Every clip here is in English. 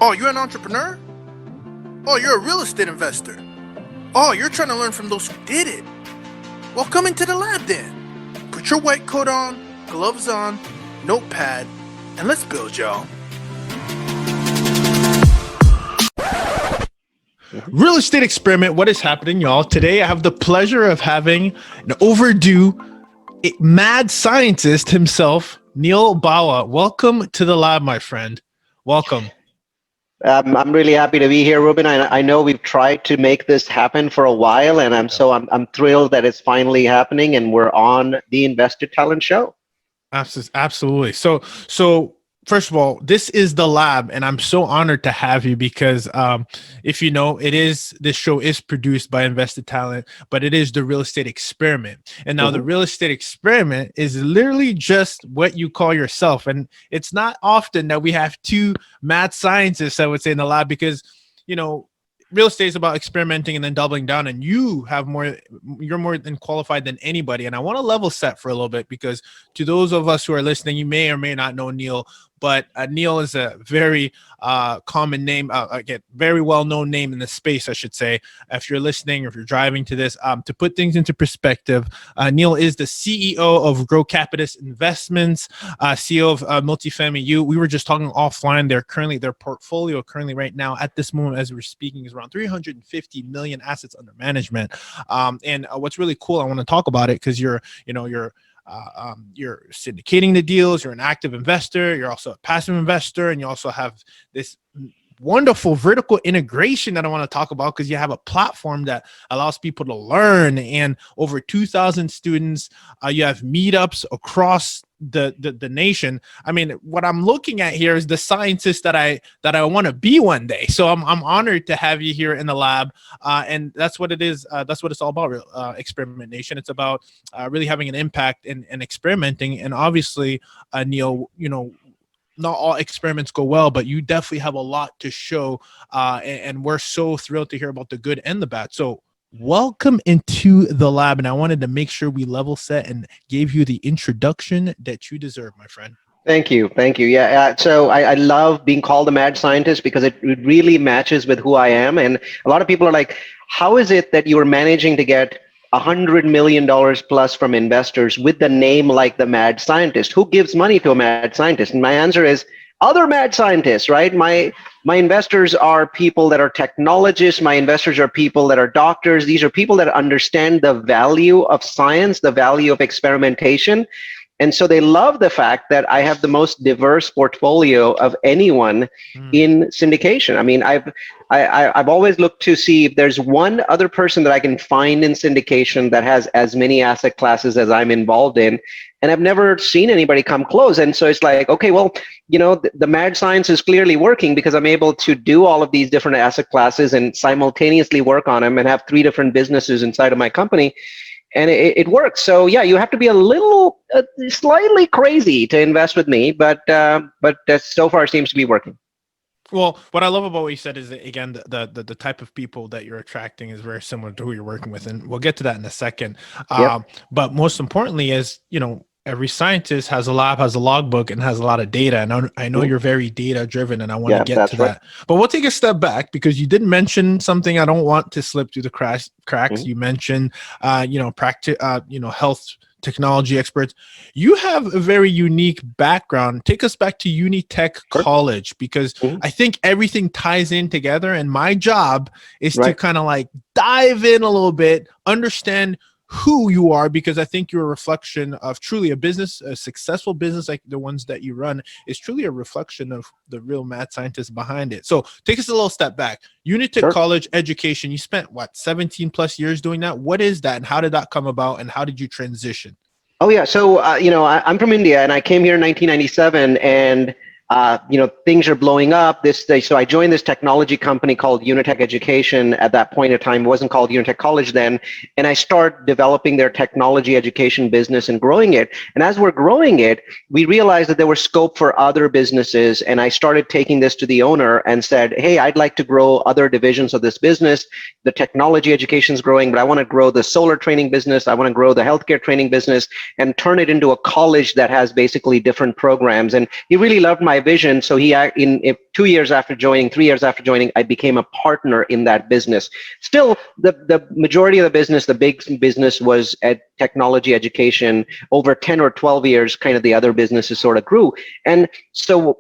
Oh, you're an entrepreneur? Oh, you're a real estate investor? Oh, you're trying to learn from those who did it? Well, come into the lab then. Put your white coat on, gloves on, notepad, and let's build, y'all. Real estate experiment. What is happening, y'all? Today, I have the pleasure of having an overdue mad scientist himself, Neal Bawa. Welcome to the lab, my friend. Welcome. I'm really happy to be here, Ruben. I know we've tried to make this happen for a while, and I'm thrilled that it's finally happening, and we're on the Investor Talent Show. Absolutely. So first of all, this is the lab, and I'm so honored to have you because if you know, this show is produced by Invested Talent, but it is the real estate experiment. And now the real estate experiment is literally just what you call yourself. And it's not often that we have two mad scientists, I would say, in the lab because, you know, real estate is about experimenting and then doubling down, and you're more than qualified than anybody. And I want to level set for a little bit because to those of us who are listening, you may or may not know Neal, but Neal is a very common name, again, very well-known name in the space, I should say. If you're listening or if you're driving to this, to put things into perspective, Neal is the CEO of Grocapitus Investments, CEO of Multifamily U. We were just talking offline. Their portfolio currently right now at this moment as we're speaking is around 350 million assets under management. And what's really cool, I want to talk about it because you're syndicating the deals, you're an active investor, you're also a passive investor, and you also have this wonderful vertical integration that I want to talk about because you have a platform that allows people to learn, and over 2,000 students. You have meetups across the nation. I mean, what I'm looking at here is the scientist that I want to be one day. So I'm honored to have you here in the lab, and that's what it is. That's what it's all about. Experiment Nation. It's about really having an impact and experimenting. And obviously, Neal, you know, not all experiments go well, but you definitely have a lot to show, and we're so thrilled to hear about the good and the bad. So welcome into the lab, and I wanted to make sure we level set and gave you the introduction that you deserve, my friend. Thank you. Yeah, so I love being called a mad scientist because it really matches with who I am. And a lot of people are like, how is it that you are managing to get $100 million plus from investors with the name like the mad scientist? Who gives money to a mad scientist? And my answer is other mad scientists, right? My investors are people that are technologists. My investors are people that are doctors. These are people that understand the value of science, the value of experimentation. And so they love the fact that I have the most diverse portfolio of anyone in syndication. I mean, I've always looked to see if there's one other person that I can find in syndication that has as many asset classes as I'm involved in. And I've never seen anybody come close. And so it's like, okay, well, you know, the mad science is clearly working because I'm able to do all of these different asset classes and simultaneously work on them and have 3 different businesses inside of my company. And it works. So yeah, you have to be a little slightly crazy to invest with me, but that so far seems to be working. Well, what I love about what you said is that, again, the type of people that you're attracting is very similar to who you're working with, and we'll get to that in a second. But most importantly is, you know, every scientist has a lab, has a logbook, and has a lot of data. And I know you're very data driven, and I want to get to that. But we'll take a step back because you did mention something I don't want to slip through the cracks. You mentioned, health technology experts. You have a very unique background. Take us back to Unitech College because I think everything ties in together. And my job is to kind of like dive in a little bit, understand who you are, because I think you're a reflection of truly a successful business like the ones that you run is truly a reflection of the real mad scientists behind it. So take us a little step back. Unitech College education, you spent 17 plus years doing that. What is that, and how did that come about, and how did you transition? Oh yeah, so I'm from India, and I came here in 1997, and things are blowing up. So I joined this technology company called Unitech Education. At that point in time, it wasn't called Unitech College then. And I started developing their technology education business and growing it. And as we're growing it, we realized that there was scope for other businesses. And I started taking this to the owner and said, hey, I'd like to grow other divisions of this business. The technology education is growing, but I want to grow the solar training business. I want to grow the healthcare training business and turn it into a college that has basically different programs. And he really loved my vision. So in 2 years after joining, 3 years after joining, I became a partner in that business. Still, the majority of the business, the big business, was at technology education. Over 10 or 12 years, kind of the other businesses sort of grew. And so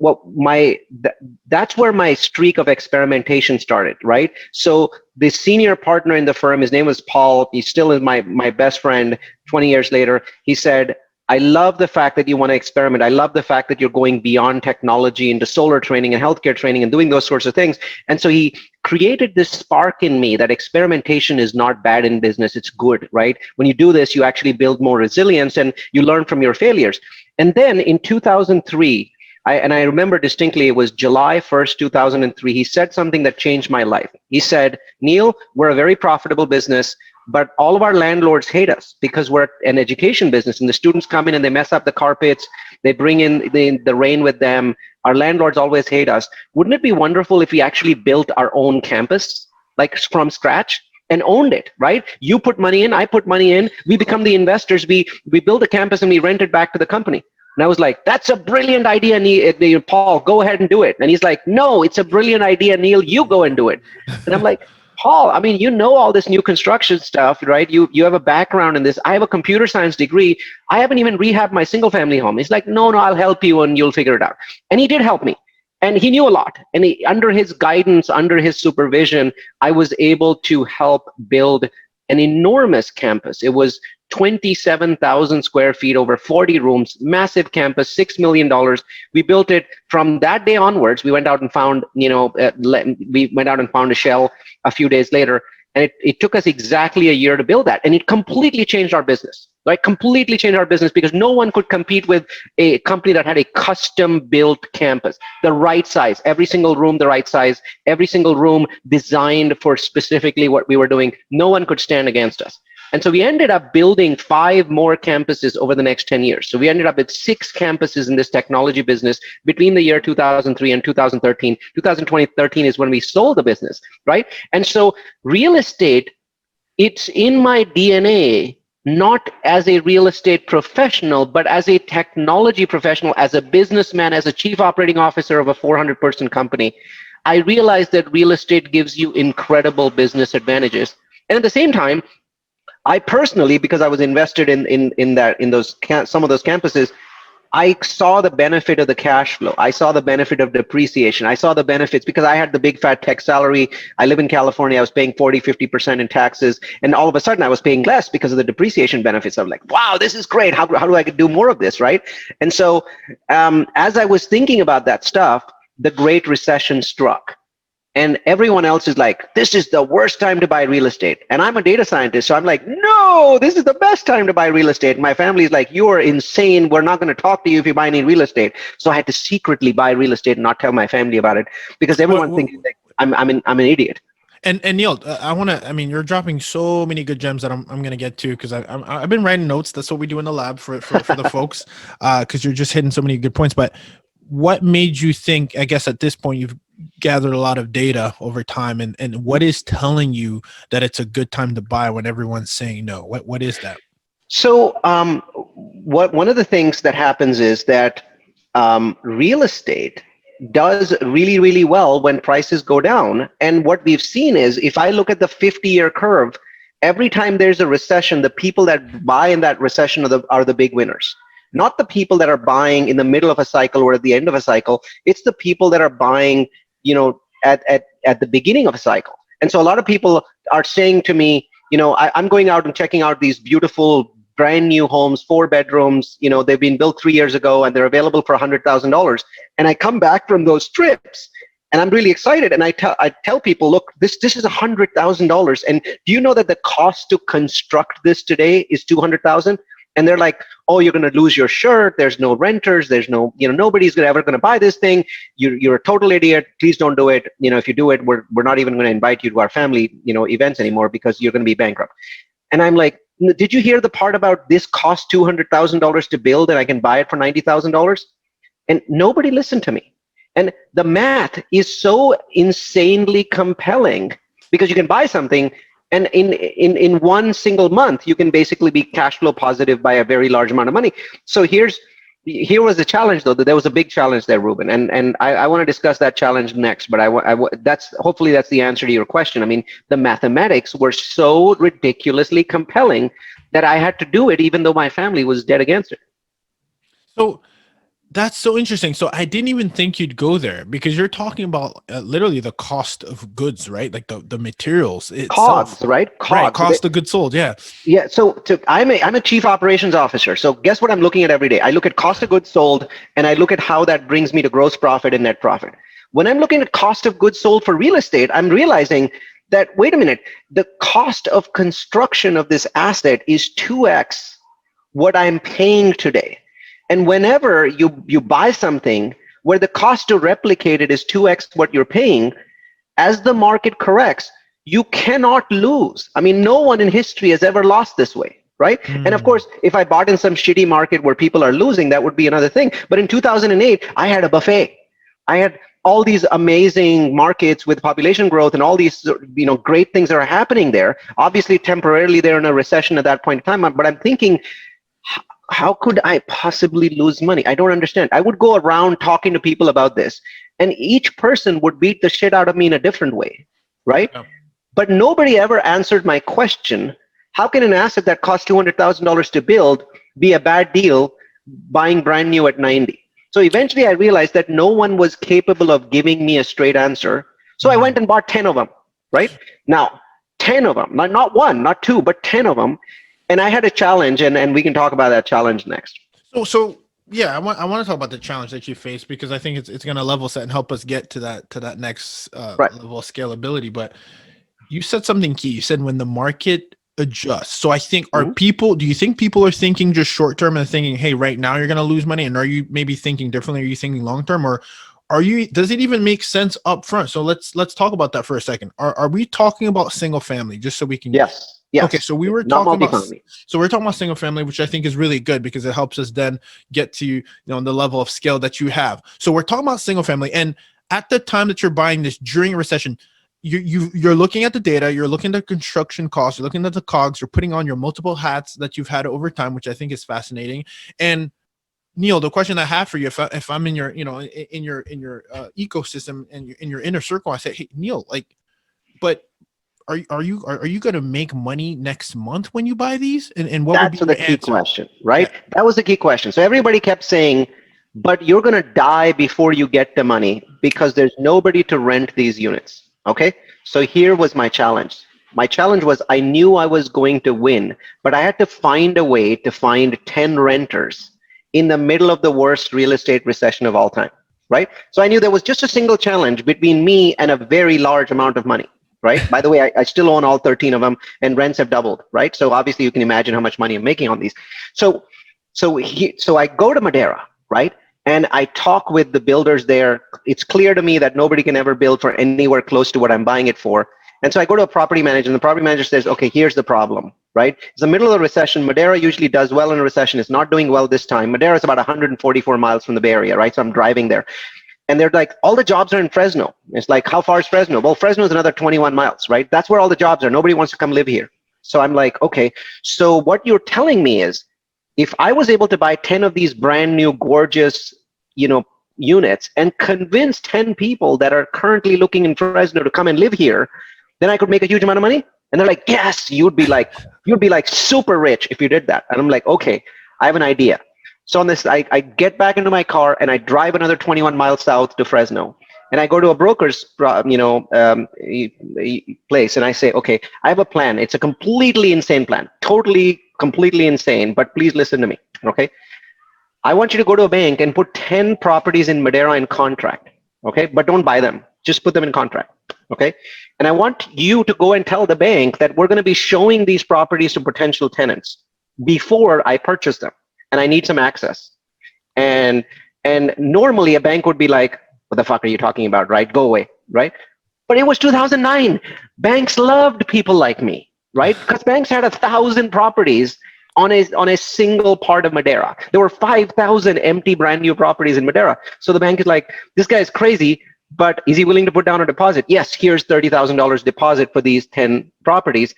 that's where my streak of experimentation started, right? So the senior partner in the firm, his name was Paul. He still is my best friend 20 years later. He said, I love the fact that you want to experiment. I love the fact that you're going beyond technology into solar training and healthcare training and doing those sorts of things. And so he created this spark in me that experimentation is not bad in business. It's good, right? When you do this, you actually build more resilience and you learn from your failures. And then in 2003, I remember distinctly, it was July 1st, 2003, he said something that changed my life. He said, Neal, we're a very profitable business, but all of our landlords hate us because we're an education business and the students come in and they mess up the carpets. They bring in the rain with them. Our landlords always hate us. Wouldn't it be wonderful if we actually built our own campus, like from scratch, and owned it, right? You put money in, I put money in, we become the investors, we build a campus and we rent it back to the company. And I was like, that's a brilliant idea, Paul, go ahead and do it. And he's like, no, it's a brilliant idea, Neal, you go and do it. And I'm like, Paul, I mean, you know all this new construction stuff, right? You have a background in this. I have a computer science degree. I haven't even rehabbed my single family home. He's like, no, I'll help you and you'll figure it out. And he did help me. And he knew a lot. And under his guidance, under his supervision, I was able to help build an enormous campus. It was 27,000 square feet, over 40 rooms, massive campus, $6 million. We built it. From that day onwards. We went out and found, a shell a few days later. And it took us exactly a year to build that. And it completely changed our business, right? Completely changed our business because no one could compete with a company that had a custom built campus, the right size, every single room, the right size, every single room designed for specifically what we were doing. No one could stand against us. And so we ended up building 5 more campuses over the next 10 years. So we ended up with 6 campuses in this technology business between the year 2003 and 2013. 2013 is when we sold the business, right? And so real estate, it's in my DNA, not as a real estate professional, but as a technology professional, as a businessman, as a chief operating officer of a 400-person company. I realized that real estate gives you incredible business advantages. And at the same time, I personally, because I was invested in some of those campuses, I saw the benefit of the cash flow. I saw the benefit of depreciation. I saw the benefits because I had the big fat tech salary. I live in California. I was paying 40-50% in taxes. And all of a sudden I was paying less because of the depreciation benefits. I'm like, wow, this is great. How do I do more of this, right? And so as I was thinking about that stuff, the Great Recession struck. And everyone else is like, this is the worst time to buy real estate. And I'm a data scientist. So I'm like, no, this is the best time to buy real estate. And my family is like, you are insane. We're not going to talk to you if you buy any real estate. So I had to secretly buy real estate and not tell my family about it because everyone thinks like, I'm an idiot. And Neal, you're dropping so many good gems that I'm going to get to because I've been writing notes. That's what we do in the lab for the folks because you're just hitting so many good points. But what made you think, I guess at this point, you've gathered a lot of data over time and what is telling you that it's a good time to buy when everyone's saying no? What is that? So one of the things that happens is that real estate does really, really well when prices go down. And what we've seen is if I look at the 50-year curve, every time there's a recession, the people that buy in that recession are the big winners. Not the people that are buying in the middle of a cycle or at the end of a cycle. It's the people that are buying, at the beginning of a cycle. And so a lot of people are saying to me, I'm going out and checking out these beautiful brand new homes, 4 bedrooms, they've been built 3 years ago and they're available for $100,000. And I come back from those trips and I'm really excited. And I tell people, look, this is $100,000. And do you know that the cost to construct this today is $200,000? And they're like, oh, you're going to lose your shirt. There's no renters. There's no, nobody's ever going to buy this thing. You're a total idiot. Please don't do it. If you do it, we're not even going to invite you to our family, events anymore because you're going to be bankrupt. And I'm like, did you hear the part about this cost $200,000 to build and I can buy it for $90,000? And nobody listened to me. And the math is so insanely compelling because you can buy something and in one single month, you can basically be cash flow positive by a very large amount of money. So here's here was the challenge, though, that there was a big challenge there, Ruben, and I want to discuss that challenge next. But that's hopefully that's the answer to your question. I mean, the mathematics were so ridiculously compelling that I had to do it, even though my family was dead against it. So that's so interesting. So I didn't even think you'd go there because you're talking about literally the cost of goods, right? Like the materials itself. COGS, right? COGS. Right, cost of goods sold. Yeah. Yeah. So I'm a chief operations officer. So guess what I'm looking at every day? I look at cost of goods sold, and I look at how that brings me to gross profit and net profit. When I'm looking at cost of goods sold for real estate, I'm realizing that, wait a minute, the cost of construction of this asset is 2x what I'm paying today. And whenever you buy something where the cost to replicate it is 2x what you're paying, as the market corrects, you cannot lose. I mean, no one in history has ever lost this way, right? And of course, if I bought in some shitty market where people are losing, that would be another thing. But in 2008, I had a buffet. I had all these amazing markets with population growth and all these, great things that are happening there. Obviously, temporarily, they're in a recession at that point in time. But I'm thinking, how could I possibly lose money? I don't understand. I would go around talking to people about this, and each person would beat the shit out of me in a different way, right? Yeah. But nobody ever answered my question. How can an asset that costs $200,000 to build be a bad deal buying brand new at 90? So eventually I realized that no one was capable of giving me a straight answer. So I went and bought 10 of them, right? Now, 10 of them, not one, not two, but 10 of them. And I had a challenge, and we can talk about that challenge next. So yeah, I want to talk about the challenge that you faced, because I think it's going to level set and help us get to that next level of scalability. But you said something key. You said when the market adjusts. So I think do you think people are thinking just short term and thinking, hey, right now you're going to lose money? And are you maybe thinking differently? Are you thinking long term, or does it even make sense up front? So let's talk about that for a second. Are we talking about single family, just so we can Yes. Okay, so we're talking about single family, which I think is really good because it helps us then get to the level of scale that you have. So we're talking about single family, and at the time that you're buying this during a recession, you're looking at the data, you're looking at construction costs, you're looking at the COGS, you're putting on your multiple hats that you've had over time, which I think is fascinating. And Neal, the question I have for you, if I'm in your in your ecosystem and in your inner circle, I say, hey, Neal, but are you going to make money next month when you buy these? And what that's would be the key question, right? Yeah. That was the key question. So everybody kept saying, but you're going to die before you get the money because there's nobody to rent these units. Okay. So here was my challenge. My challenge was I knew I was going to win, but I had to find a way to find 10 renters in the middle of the worst real estate recession of all time, right? So I knew there was just a single challenge between me and a very large amount of money. Right. By the way, I still own all 13 of them, and rents have doubled. Right. So obviously you can imagine how much money I'm making on these. So I go to Madeira, right, and I talk with the builders there. It's clear to me that nobody can ever build for anywhere close to what I'm buying it for. And so I go to a property manager, and the property manager says, okay, here's the problem. Right. It's the middle of the recession. Madeira usually does well in a recession. It's not doing well this time. Madeira is about 144 miles from the Bay Area. Right. So I'm driving there. And they're like, all the jobs are in Fresno. It's like, how far is Fresno? Well, Fresno is another 21 miles, right? That's where all the jobs are. Nobody wants to come live here. So I'm like, okay, so what you're telling me is, if I was able to buy 10 of these brand new, gorgeous, units and convince 10 people that are currently looking in Fresno to come and live here, then I could make a huge amount of money. And they're like, yes, you'd be like super rich if you did that. And I'm like, okay, I have an idea. So on this, I get back into my car and I drive another 21 miles south to Fresno, and I go to a broker's, place, and I say, okay, I have a plan. It's a completely insane plan, completely insane, but please listen to me, okay? I want you to go to a bank and put 10 properties in Madeira in contract, okay? But don't buy them. Just put them in contract, okay? And I want you to go and tell the bank that we're going to be showing these properties to potential tenants before I purchase them. And I need some access. And normally a bank would be like, what the fuck are you talking about, right? Go away, right? But it was 2009. Banks loved people like me, right? Because banks had 1,000 properties on a single part of Madeira. There were 5,000 empty brand new properties in Madeira. So the bank is like, this guy is crazy, but is he willing to put down a deposit? Yes, here's $30,000 deposit for these 10 properties.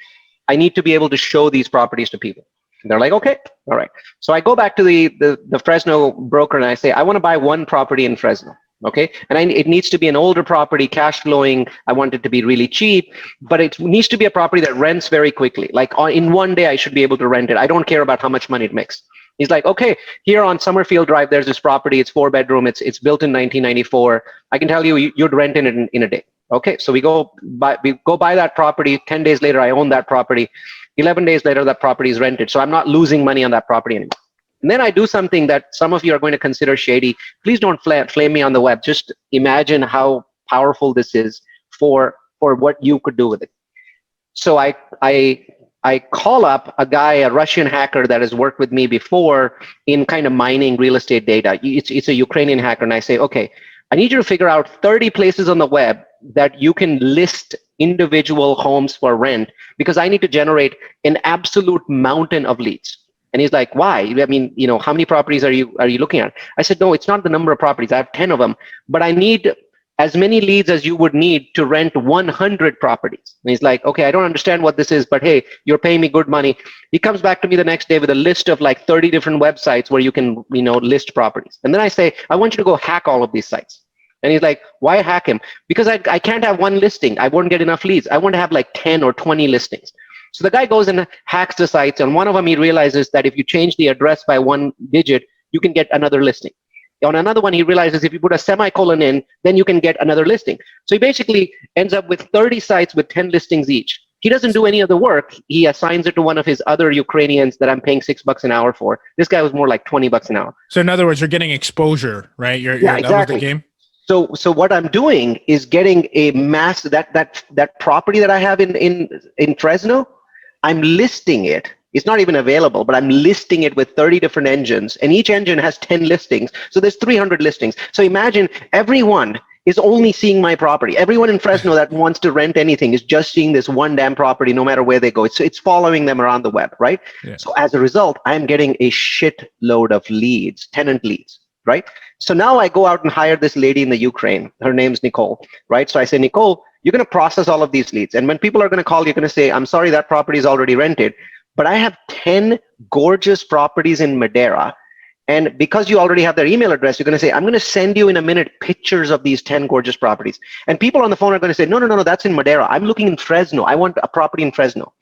I need to be able to show these properties to people. They're like, okay, all right. So I go back to the Fresno broker and I say, I want to buy one property in Fresno. Okay. And it needs to be an older property, cash flowing. I want it to be really cheap, but it needs to be a property that rents very quickly. Like in one day, I should be able to rent it. I don't care about how much money it makes. He's like, okay, here on Summerfield Drive, there's this property. It's 4-bedroom. It's built in 1994. I can tell you'd rent it in a day. Okay. So we go buy that property. 10 days later, I own that property. 11 days later, that property is rented. So I'm not losing money on that property anymore. And then I do something that some of you are going to consider shady. Please don't flame me on the web. Just imagine how powerful this is for what you could do with it. So I call up a guy, a Russian hacker that has worked with me before in kind of mining real estate data. It's a Ukrainian hacker. And I say, okay, I need you to figure out 30 places on the web that you can list individual homes for rent, because I need to generate an absolute mountain of leads. And he's like, why? I mean, how many properties are you looking at? I said, no, it's not the number of properties. I have 10 of them, but I need as many leads as you would need to rent 100 properties. And he's like, okay, I don't understand what this is, but hey, you're paying me good money. He comes back to me the next day with a list of like 30 different websites where you can, list properties. And then I say, I want you to go hack all of these sites. And he's like, why hack him? Because I can't have one listing. I won't get enough leads. I want to have like 10 or 20 listings. So the guy goes and hacks the sites. And one of them, he realizes that if you change the address by one digit, you can get another listing. On another one, he realizes if you put a semicolon in, then you can get another listing. So he basically ends up with 30 sites with 10 listings each. He doesn't do any of the work. He assigns it to one of his other Ukrainians that I'm paying $6 an hour for. This guy was more like $20 an hour. So in other words, you're getting exposure, right? Yeah, exactly. That was the game. So what I'm doing is getting a mass that property that I have in Fresno, I'm listing it. It's not even available, but I'm listing it with 30 different engines, and each engine has 10 listings. So there's 300 listings. So imagine everyone is only seeing my property. Everyone in Fresno that wants to rent anything is just seeing this one damn property no matter where they go. It's following them around the web, right? Yeah. So as a result, I'm getting a shitload of leads, tenant leads, right? So now I go out and hire this lady in the Ukraine. Her name's Nicole, right? So I say, Nicole, you're going to process all of these leads. And when people are going to call, you're going to say, I'm sorry, that property is already rented, but I have 10 gorgeous properties in Madera. And because you already have their email address, you're going to say, I'm going to send you in a minute pictures of these 10 gorgeous properties. And people on the phone are going to say, no, that's in Madera. I'm looking in Fresno. I want a property in Fresno.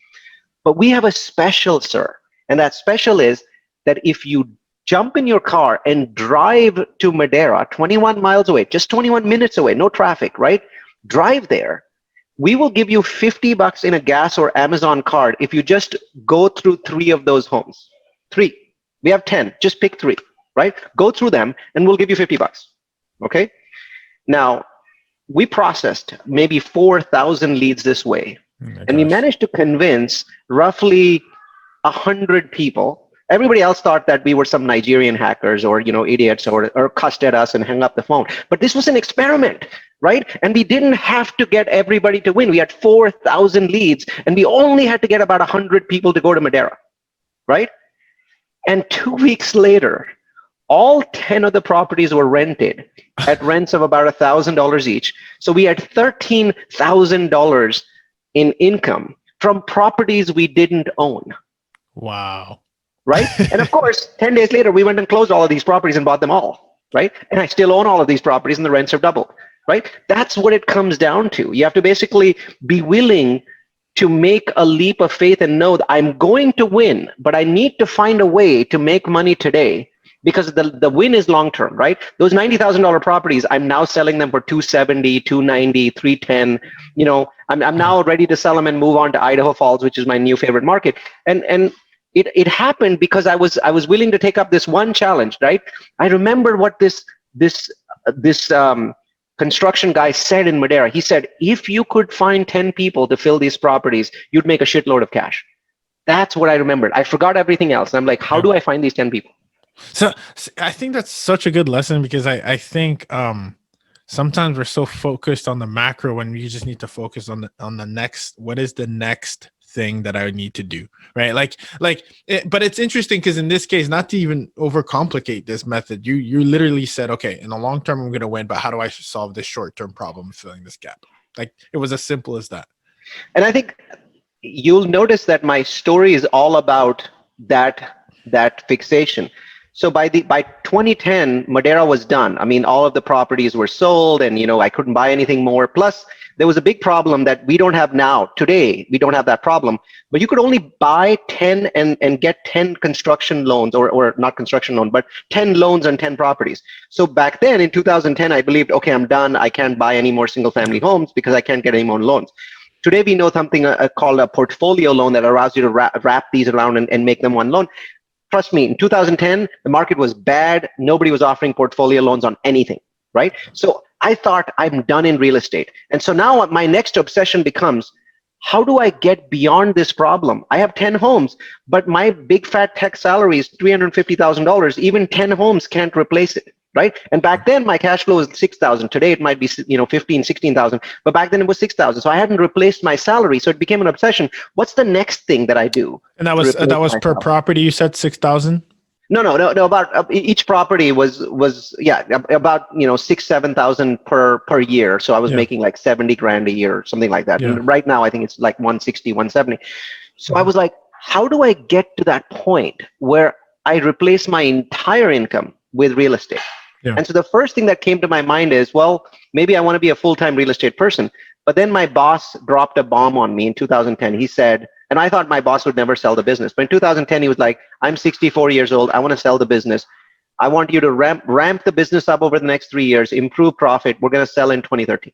But we have a special, sir. And that special is that if you jump in your car and drive to Madera, 21 miles away, just 21 minutes away, no traffic, right? Drive there. We will give you $50 in a gas or Amazon card if you just go through 3 of those homes. 3. We have 10. Just pick 3, right? Go through them and we'll give you $50. Okay? Now, we processed maybe 4,000 leads this way. And we managed to convince roughly 100 people. Everybody else thought that we were some Nigerian hackers or, idiots or cussed at us and hung up the phone. But this was an experiment, right? And we didn't have to get everybody to win. We had 4,000 leads and we only had to get about 100 people to go to Madera, right? And 2 weeks later, all 10 of the properties were rented at rents of about $1,000 each. So we had $13,000 in income from properties we didn't own. Wow. Right? And of course, 10 days later, we went and closed all of these properties and bought them all, right? And I still own all of these properties and the rents have doubled, right? That's what it comes down to. You have to basically be willing to make a leap of faith and know that I'm going to win, but I need to find a way to make money today because the win is long-term, right? Those $90,000 properties, I'm now selling them for $270, $290, $310. I'm now ready to sell them and move on to Idaho Falls, which is my new favorite market. And it happened because I was willing to take up this one challenge, right? I remember what this construction guy said in Madera. He said, if you could find 10 people to fill these properties, you'd make a shitload of cash. That's what I remembered. I forgot everything else. And I'm like, how do I find these 10 people? So I think that's such a good lesson because I think sometimes we're so focused on the macro when we just need to focus on the next. What is the next thing that I need to do, right? But it's interesting because in this case, not to even overcomplicate this method, you literally said, okay, in the long term, I'm going to win, but how do I solve this short-term problem of filling this gap? Like it was as simple as that. And I think you'll notice that my story is all about that fixation. So by 2010, Madeira was done. I mean, all of the properties were sold, and I couldn't buy anything more. Plus, there was a big problem that we don't have now. Today, we don't have that problem. But you could only buy 10 and get 10 construction loans, or not construction loan, but 10 loans on 10 properties. So back then in 2010, I believed, okay, I'm done. I can't buy any more single family homes because I can't get any more loans. Today, we know something called a portfolio loan that allows you to wrap these around and make them one loan. Trust me, in 2010, the market was bad. Nobody was offering portfolio loans on anything, right? So I thought, I'm done in real estate. And so now my next obsession becomes, how do I get beyond this problem? I have 10 homes, but my big fat tech salary is $350,000. Even 10 homes can't replace it, right? And back then my cash flow was 6,000. Today it might be 15, 16,000, but back then it was 6,000. So I hadn't replaced my salary. So it became an obsession. What's the next thing that I do? And that was per property. You said 6,000. No. About each property was about 6,000-7,000 per year. So I was making like 70 grand a year, something like that. Yeah. And right now I think it's like 160, 170. So I was like, how do I get to that point where I replace my entire income with real estate? Yeah. And so the first thing that came to my mind is, well, maybe I want to be a full-time real estate person. But then my boss dropped a bomb on me in 2010. He said, and I thought my boss would never sell the business. But in 2010, he was like, I'm 64 years old. I want to sell the business. I want you to ramp the business up over the next 3 years, improve profit. We're going to sell in 2013.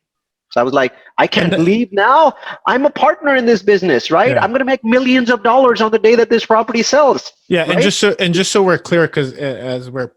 So I was like, I can't leave now. I'm a partner in this business, right? Yeah. I'm going to make millions of dollars on the day that this property sells. Yeah. Right? And just so we're clear, because as we're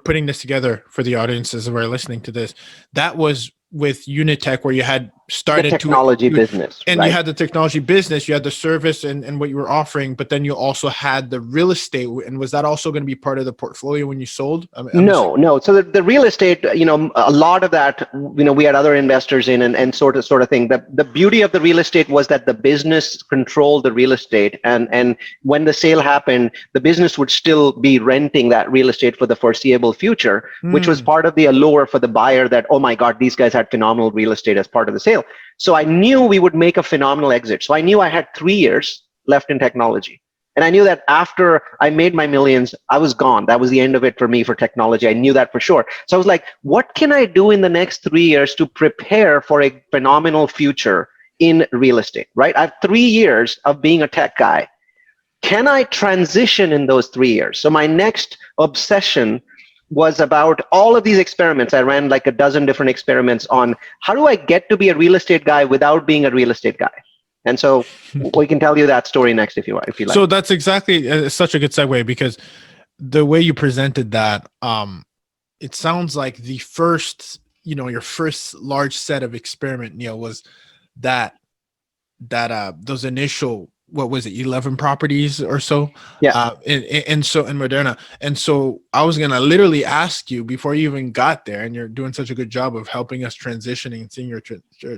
putting this together for the audiences who are listening to this, that was with Unitech, where you had started the technology business, and you had the technology business, you had the service and what you were offering, but then you also had the real estate. And was that also going to be part of the portfolio when you sold? No. So the real estate, a lot of that, we had other investors in and sort of thing. The beauty of the real estate was that the business controlled the real estate, and when the sale happened, the business would still be renting that real estate for the foreseeable future, which was part of the allure for the buyer that, oh my God, these guys had phenomenal real estate as part of the sale. So I knew we would make a phenomenal exit. So I knew I had 3 years left in technology. And I knew that after I made my millions, I was gone. That was the end of it for me for technology. I knew that for sure. So I was like, what can I do in the next 3 years to prepare for a phenomenal future in real estate, right? I have 3 years of being a tech guy. Can I transition in those 3 years? So my next obsession was about all of these experiments. I ran like a dozen different experiments on how do I get to be a real estate guy without being a real estate guy. And so we can tell you that story next if you like. So that's exactly such a good segue, because the way you presented that, it sounds like the first, your first large set of experiment, Neal, was that those initial, what was it, 11 properties or so? Yeah. And so in Moderna. And so I was going to literally ask you before you even got there, and you're doing such a good job of helping us transitioning and seeing your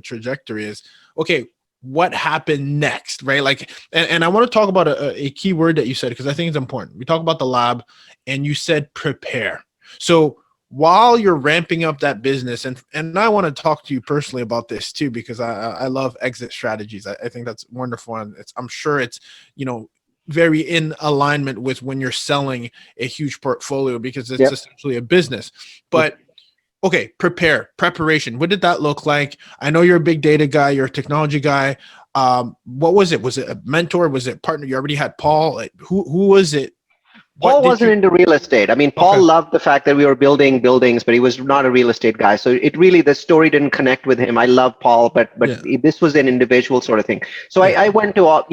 trajectory, is, okay, what happened next, right? Like, and I want to talk about a key word that you said, because I think it's important. We talk about the lab, and you said prepare. So while you're ramping up that business, and I want to talk to you personally about this too, because I love exit strategies. I think that's wonderful. And I'm sure it's, very in alignment with when you're selling a huge portfolio, because it's essentially a business. But okay, preparation. What did that look like? I know you're a big data guy, you're a technology guy. What was it? Was it a mentor? Was it a partner? You already had Paul. Like, who was it? Paul wasn't into real estate. I mean, Paul loved the fact that we were building buildings, but he was not a real estate guy. So the story didn't connect with him. I love Paul, but this was an individual sort of thing. So I went to all,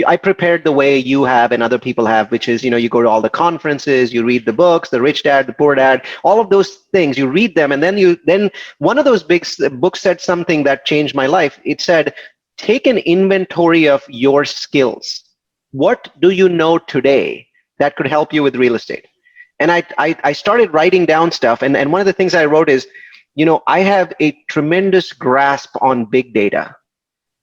I prepared the way you have and other people have, which is, you go to all the conferences, you read the books, The Rich Dad, The Poor Dad, all of those things, you read them. And then one of those big books said something that changed my life. It said, take an inventory of your skills. What do you know today that could help you with real estate? And I started writing down stuff. And one of the things I wrote is, I have a tremendous grasp on big data.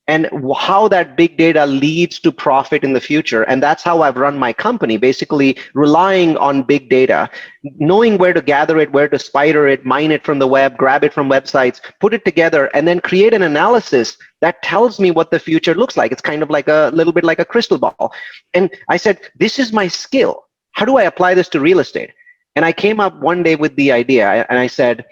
and how that big data leads to profit in the future. And that's how I've run my company, basically relying on big data, knowing where to gather it, where to spider it, mine it from the web, grab it from websites, put it together, and then create an analysis that tells me what the future looks like. It's kind of like a little bit like a crystal ball. And I said, this is my skill. How do I apply this to real estate? And I came up one day with the idea, and I said,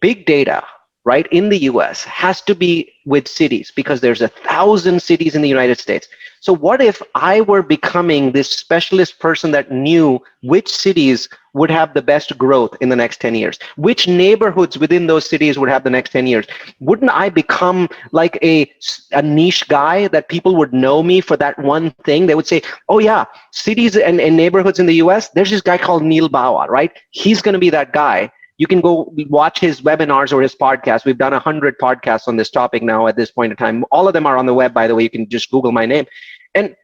big data, right, in the US has to be with cities, because there's 1,000 cities in the United States. So what if I were becoming this specialist person that knew which cities would have the best growth in the next 10 years? Which neighborhoods within those cities would have the next 10 years? Wouldn't I become like a niche guy that people would know me for that one thing? They would say, oh yeah, cities and neighborhoods in the US, there's this guy called Neal Bawa, right? He's going to be that guy. You can go watch his webinars or his podcast. We've done 100 podcasts on this topic now at this point in time. All of them are on the web, by the way. You can just Google my name. And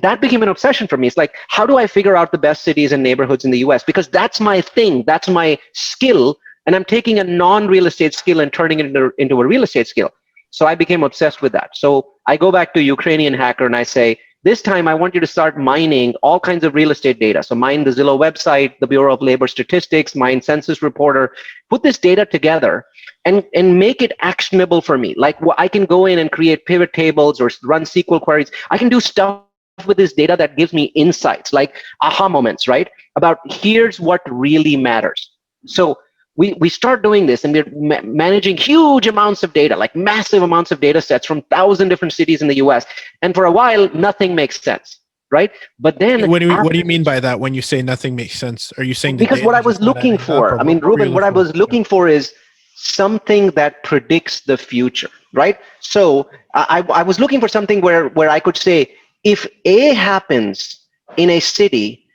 that became an obsession for me. It's like, how do I figure out the best cities and neighborhoods in the US? Because that's my thing. That's my skill. And I'm taking a non-real estate skill and turning it into a real estate skill. So I became obsessed with that. So I go back to Ukrainian hacker and I say, this time I want you to start mining all kinds of real estate data. So mine the Zillow website, the Bureau of Labor Statistics, mine Census Reporter, put this data together and make it actionable for me. Like, I can go in and create pivot tables or run SQL queries. I can do stuff with this data that gives me insights, like aha moments, right? About here's what really matters. So we start doing this, and we're managing huge amounts of data, like massive amounts of data sets from 1,000 different cities in the US. And for a while, nothing makes sense, right? But then— What do you mean by that when you say nothing makes sense? Are you saying because what I was looking for, I mean, Ruben, what I was looking for is something that predicts the future, right? So I was looking for something where I could say, if A happens in a city,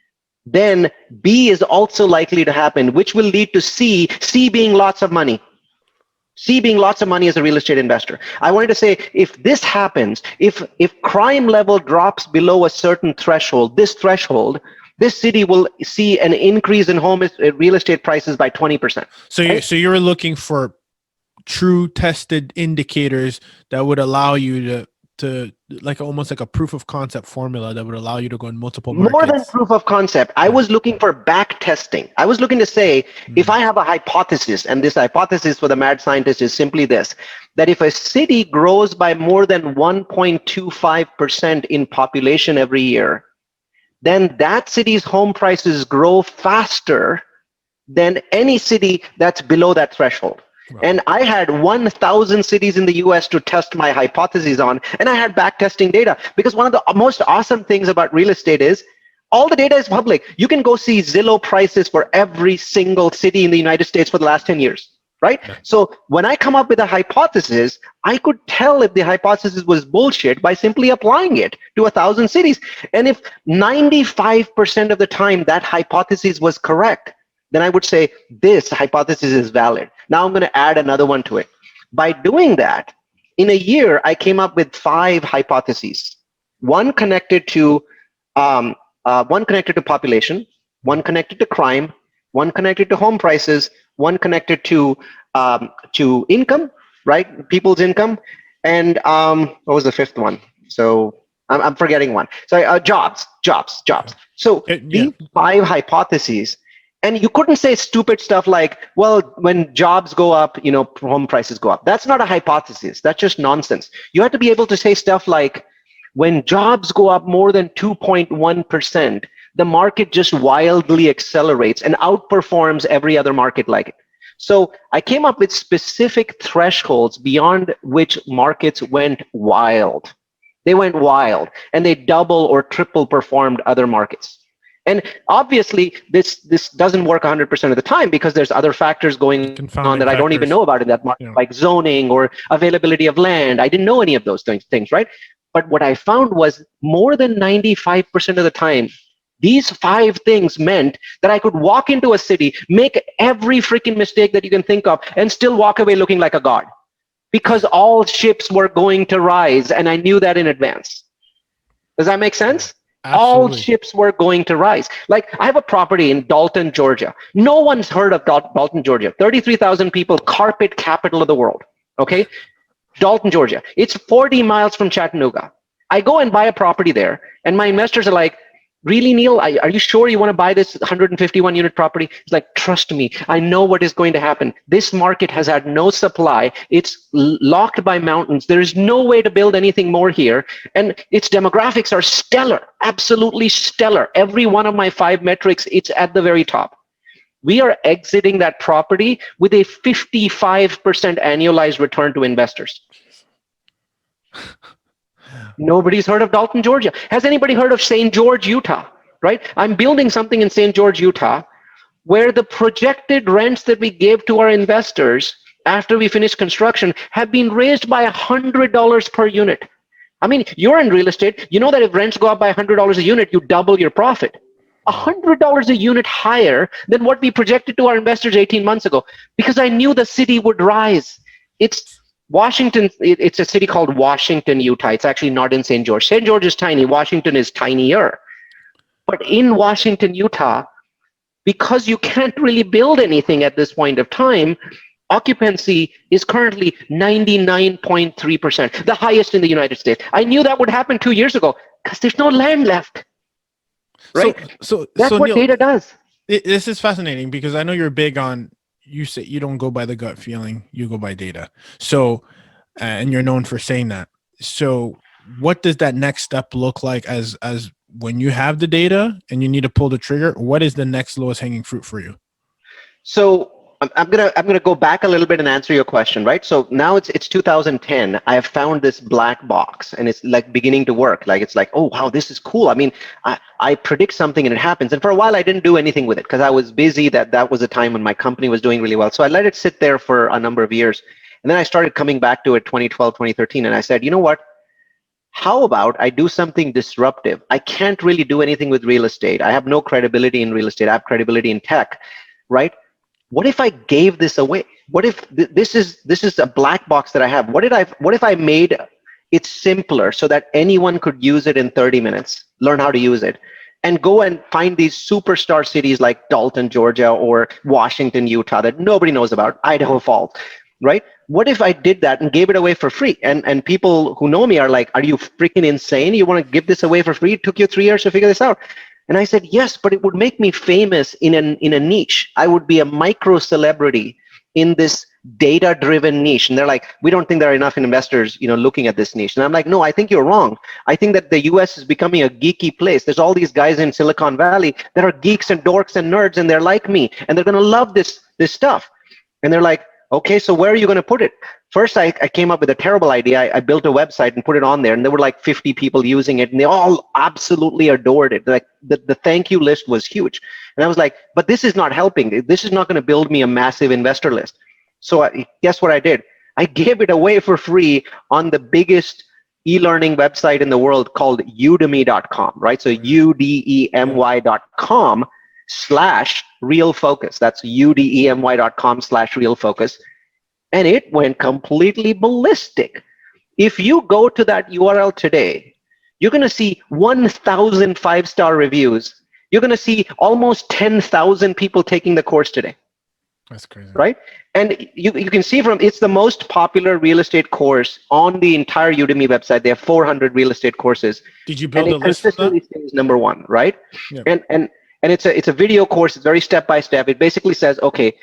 then B is also likely to happen, which will lead to C being lots of money. C being lots of money as a real estate investor. I wanted to say, if this happens, if crime level drops below a certain threshold, this city will see an increase in real estate prices by 20%. So you're looking for true tested indicators that would allow you to like almost like a proof of concept formula that would allow you to go in multiple markets. More than proof of concept. I was looking for back testing. I was looking to say, if I have a hypothesis, and this hypothesis for the mad scientist is simply this, that if a city grows by more than 1.25% in population every year, then that city's home prices grow faster than any city that's below that threshold. Right. And I had 1,000 cities in the US to test my hypotheses on, and I had back testing data, because one of the most awesome things about real estate is all the data is public. You can go see Zillow prices for every single city in the United States for the last 10 years, right? Yeah. So when I come up with a hypothesis, I could tell if the hypothesis was bullshit by simply applying it to 1,000 cities. And if 95% of the time that hypothesis was correct, then I would say this hypothesis is valid. Now I'm going to add another one to it. By doing that, in a year, I came up with 5 hypotheses. One connected to population, one connected to crime, one connected to home prices, one connected to income, right? People's income, and what was the 5th one? So I'm forgetting one. So jobs. So these 5 hypotheses. And you couldn't say stupid stuff like, well, when jobs go up, home prices go up. That's not a hypothesis. That's just nonsense. You have to be able to say stuff like, when jobs go up more than 2.1%, the market just wildly accelerates and outperforms every other market like it. So I came up with specific thresholds beyond which markets went wild. They went wild, and they double or triple performed other markets. And obviously, this doesn't work 100% of the time, because there's other factors going on that I don't even know about in that market, like zoning or availability of land. I didn't know any of those things, right? But what I found was more than 95% of the time, these 5 things meant that I could walk into a city, make every freaking mistake that you can think of, and still walk away looking like a god, because all ships were going to rise, and I knew that in advance. Does that make sense? Absolutely. All ships were going to rise. Like, I have a property in Dalton, Georgia. No one's heard of Dalton, Georgia. 33,000 people, carpet capital of the world. Okay? Dalton, Georgia. It's 40 miles from Chattanooga. I go and buy a property there, and my investors are like, really, Neal, are you sure you want to buy this 151 unit property? It's like, trust me, I know what is going to happen. This market has had no supply. It's locked by mountains. There is no way to build anything more here. And its demographics are stellar, absolutely stellar. Every one of my 5 metrics, it's at the very top. We are exiting that property with a 55% annualized return to investors. Nobody's heard of Dalton, Georgia. Has anybody heard of St. George, Utah? Right? I'm building something in St. George, Utah, where the projected rents that we gave to our investors after we finish construction have been raised by $100 per unit. I mean, you're in real estate. You know that if rents go up by $100 a unit, you double your profit. $100 a unit higher than what we projected to our investors 18 months ago, because I knew the city would rise. It's Washington. It's a city called Washington, Utah. It's actually not in St. George. St. George is tiny. Washington is tinier. But in Washington, Utah, because you can't really build anything at this point of time, occupancy is currently 99.3%, the highest in the United States. I knew that would happen 2 years ago because there's no land left. Right? So that's what Neal, data does. This is fascinating because I know you're big on, you say you don't go by the gut feeling, you go by data. So, and you're known for saying that. So what does that next step look like as when you have the data and you need to pull the trigger? What is the next lowest hanging fruit for you? So I'm gonna go back a little bit and answer your question, right? So now it's 2010. I have found this black box, and it's like beginning to work. Like it's like, oh wow, this is cool. I mean, I predict something and it happens. And for a while, I didn't do anything with it because I was busy. That was a time when my company was doing really well. So I let it sit there for a number of years, and then I started coming back to it 2012, 2013, and I said, you know what? How about I do something disruptive? I can't really do anything with real estate. I have no credibility in real estate. I have credibility in tech, right? What if I gave this away? What if this is a black box that I have? What if I made it simpler so that anyone could use it in 30 minutes, learn how to use it, and go and find these superstar cities like Dalton, Georgia, or Washington, Utah that nobody knows about, Idaho Falls, right? What if I did that and gave it away for free? And people who know me are like, are you freaking insane? You want to give this away for free? It took you 3 years to figure this out. And I said, yes, but it would make me famous in a niche. I would be a micro celebrity in this data-driven niche. And they're like, we don't think there are enough investors, looking at this niche. And I'm like, no, I think you're wrong. I think that the US is becoming a geeky place. There's all these guys in Silicon Valley that are geeks and dorks and nerds, and they're like me, and they're going to love this stuff. And they're like, okay, so where are you going to put it? First, I came up with a terrible idea. I built a website and put it on there, and there were like 50 people using it, and they all absolutely adored it. Like the thank you list was huge. And I was like, but this is not helping. This is not going to build me a massive investor list. So guess what I did? I gave it away for free on the biggest e-learning website in the world called udemy.com, right? So udemy.com/realfocus. That's udemy.com/realfocus. And it went completely ballistic. If you go to that URL today, you're going to see 1,000 5-star reviews. You're going to see almost 10,000 people taking the course today. That's crazy. Right? And you can see it's the most popular real estate course on the entire Udemy website. They have 400 real estate courses. Did you build a list for that? Consistently stays number one, right? Yeah. And it's a video course. It's very step-by-step. It basically says, okay,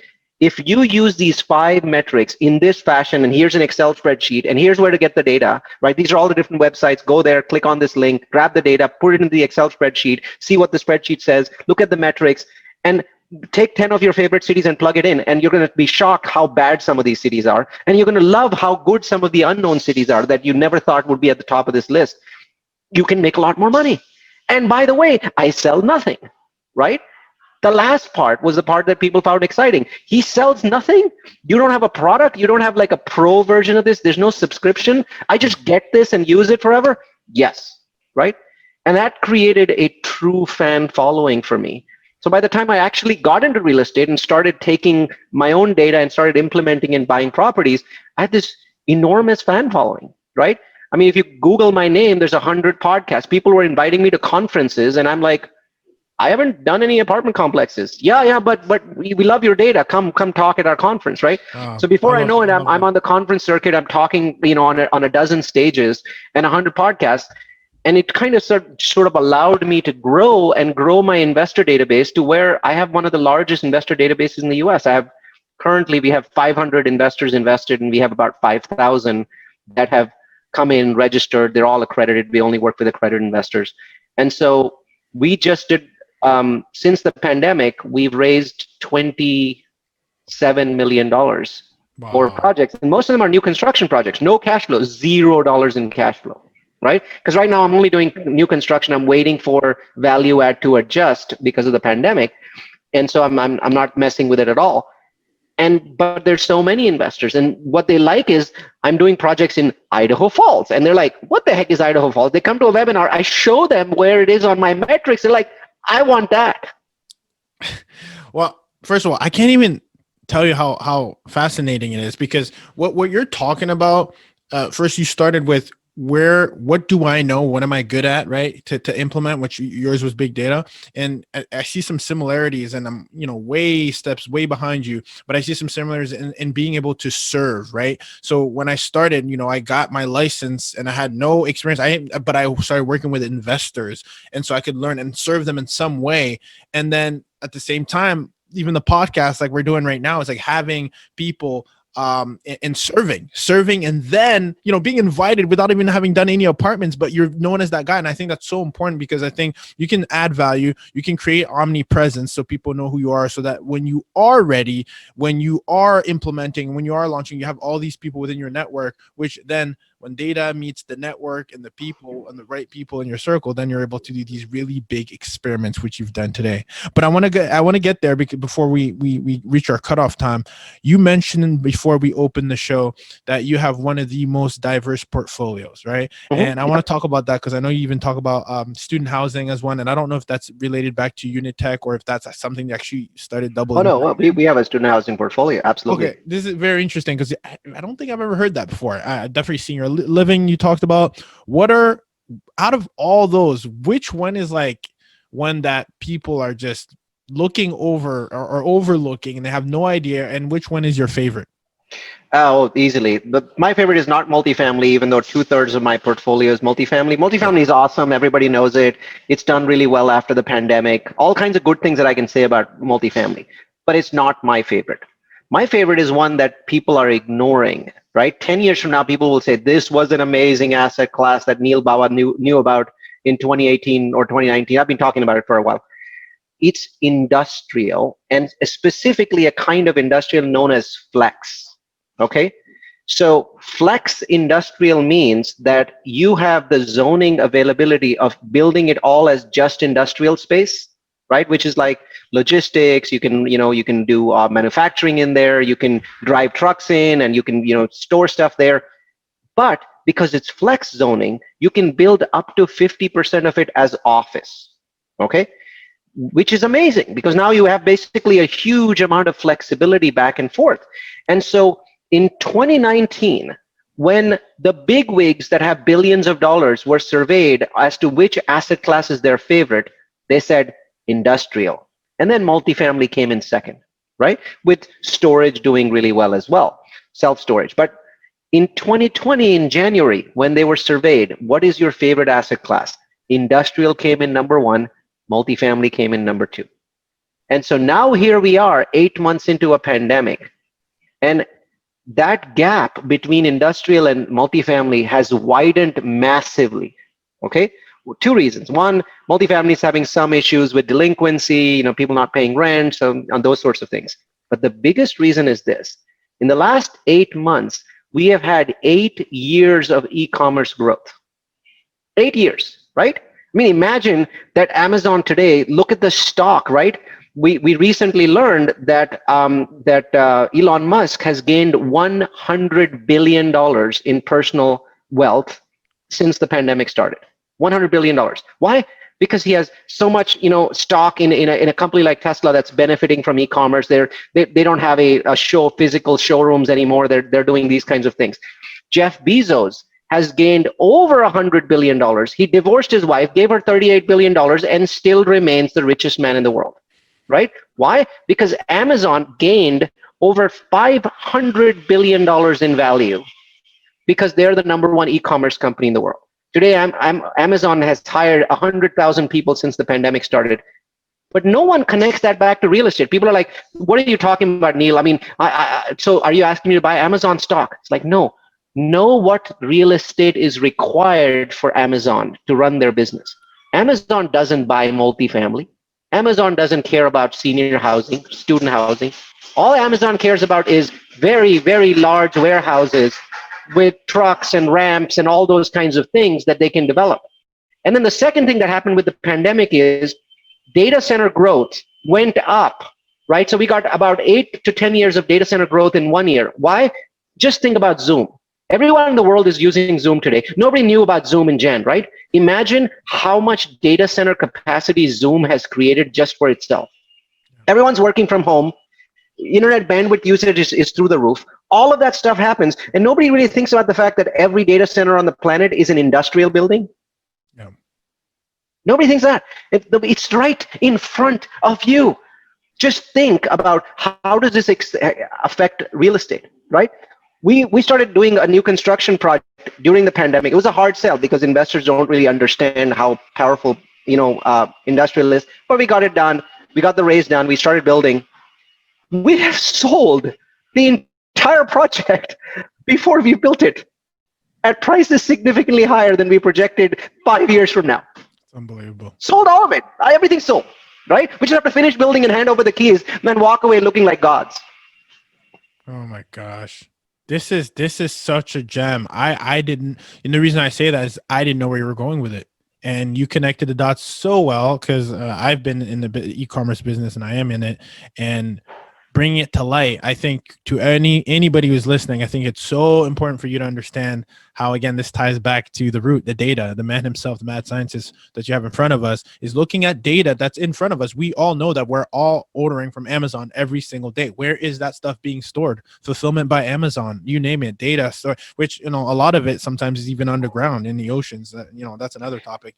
if you use these 5 metrics in this fashion, and here's an Excel spreadsheet, and here's where to get the data, right? These are all the different websites. Go there, click on this link, grab the data, put it into the Excel spreadsheet, see what the spreadsheet says, look at the metrics, and take 10 of your favorite cities and plug it in, and you're going to be shocked how bad some of these cities are, and you're going to love how good some of the unknown cities are that you never thought would be at the top of this list. You can make a lot more money. And by the way, I sell nothing, right? The last part was the part that people found exciting. He sells nothing. You don't have a product. You don't have like a pro version of this. There's no subscription. I just get this and use it forever. Yes, right? And that created a true fan following for me. So by the time I actually got into real estate and started taking my own data and started implementing and buying properties, I had this enormous fan following, right? I mean, if you Google my name, there's 100 podcasts. People were inviting me to conferences, and I'm like, I haven't done any apartment complexes. Yeah, but we love your data. Come talk at our conference, right? So before I know it, I'm on the conference circuit. I'm talking, on a dozen stages and 100 podcasts. And it kind of sort of allowed me to grow my investor database to where I have one of the largest investor databases in the US. Currently, we have 500 investors invested, and we have about 5,000 that have come in, registered. They're all accredited. We only work with accredited investors. And so we just did, since the pandemic, we've raised $27 million for projects. And most of them are new construction projects, no cash flow, $0 in cash flow, right? Because right now I'm only doing new construction. I'm waiting for value add to adjust because of the pandemic. And so I'm not messing with it at all. But there's so many investors, and what they like is I'm doing projects in Idaho Falls, and they're like, what the heck is Idaho Falls? They come to a webinar, I show them where it is on my metrics. They're like, I want that. Well, first of all, I can't even tell you how fascinating it is, because what you're talking about, first you started with what do I know? What am I good at, right? To implement, which yours was big data. And I see some similarities, and I'm, steps way behind you, but I see some similarities in being able to serve, right? So when I started, I got my license and I had no experience. But I started working with investors, and so I could learn and serve them in some way. And then at the same time, even the podcast like we're doing right now is like having people and serving, and then being invited without even having done any apartments, but you're known as that guy. And I think that's so important, because I think you can add value, you can create omnipresence so people know who you are, so that when you are ready, when you are implementing, when you are launching, you have all these people within your network, which then when data meets the network and the people and the right people in your circle, then you're able to do these really big experiments, which you've done today. But I want to get there, because before we reach our cutoff time, you mentioned before we open the show that you have one of the most diverse portfolios, right? Mm-hmm. And I want to talk about that, because I know you even talk about student housing as one, and I don't know if that's related back to Unitech or if that's something that actually started doubling. Oh no, we have a student housing portfolio, absolutely. Okay, this is very interesting, because I don't think I've ever heard that before. I've definitely seen your living you talked about. What are, out of all those, which one is like one that people are just looking over or overlooking and they have no idea, and which one is your favorite? Oh, easily. But my favorite is not multifamily, even though 2/3 of my portfolio is multifamily. Multifamily is awesome. Everybody knows it. It's done really well after the pandemic. All kinds of good things that I can say about multifamily, but it's not my favorite. My favorite is one that people are ignoring, right? 10 years from now, people will say, this was an amazing asset class that Neal Bawa knew about in 2018 or 2019. I've been talking about it for a while. It's industrial, and specifically a kind of industrial known as flex. Okay, so flex industrial means that you have the zoning availability of building it all as just industrial space, right? Which is like logistics. You can do manufacturing in there. You can drive trucks in, and you can store stuff there. But because it's flex zoning, you can build up to 50% of it as office. Okay, which is amazing, because now you have basically a huge amount of flexibility back and forth. And so in 2019, when the big wigs that have billions of dollars were surveyed as to which asset class is their favorite, they said industrial. And then multifamily came in second, right? With storage doing really well as well, self-storage. But in 2020, in January, when they were surveyed, what is your favorite asset class? Industrial came in number one, multifamily came in number two. And so now here we are, 8 months into a pandemic, and that gap between industrial and multifamily has widened massively. Okay, two reasons. One, multifamily is having some issues with delinquency, people not paying rent, so on those sorts of things. But the biggest reason is this: in the last 8 months, we have had 8 years of e-commerce growth. 8 years, right? I mean, imagine that Amazon today, look at the stock, right? We recently learned that Elon Musk has gained $100 billion in personal wealth since the pandemic started. $100 billion. Why? Because he has so much, stock in a company like Tesla that's benefiting from e-commerce. They don't have a physical showrooms anymore. They're doing these kinds of things. Jeff Bezos has gained over $100 billion. He divorced his wife, gave her $38 billion, and still remains the richest man in the world, right? Why? Because Amazon gained over $500 billion in value because they're the number one e-commerce company in the world. Today, Amazon has hired 100,000 people since the pandemic started. But no one connects that back to real estate. People are like, what are you talking about, Neal? I mean, so are you asking me to buy Amazon stock? It's like, no. Know what real estate is required for Amazon to run their business. Amazon doesn't buy multifamily. Amazon doesn't care about senior housing, student housing. All Amazon cares about is very, very large warehouses with trucks and ramps and all those kinds of things that they can develop. And then the second thing that happened with the pandemic is data center growth went up, right? So we got about 8 to 10 years of data center growth in 1 year. Why? Just think about Zoom. Everyone in the world is using Zoom today. Nobody knew about Zoom in Jan, right? Imagine how much data center capacity Zoom has created just for itself. Everyone's working from home. Internet bandwidth usage is through the roof. All of that stuff happens, and nobody really thinks about the fact that every data center on the planet is an industrial building. Yeah. Nobody thinks that. It's right in front of you. Just think about how does this affect real estate, right? We started doing a new construction project during the pandemic. It was a hard sell because investors don't really understand how powerful, industrial is. But we got it done. We got the raise done. We started building. We have sold the entire project before we built it at prices significantly higher than we projected 5 years from now. It's unbelievable. Sold all of it. Everything's sold, right? We just have to finish building and hand over the keys, and then walk away looking like gods. Oh my gosh. This is such a gem. I didn't, and the reason I say that is I didn't know where you were going with it. And you connected the dots so well because I've been in the e-commerce business and I am in it. And bringing it to light, I think to anybody who's listening, I think it's so important for you to understand how, again, this ties back to the root, the data. The man himself, the mad scientist that you have in front of us, is looking at data that's in front of us. We all know that we're all ordering from Amazon every single day. Where is that stuff being stored? Fulfillment by Amazon, you name it, data store, which, a lot of it sometimes is even underground in the oceans. That's another topic.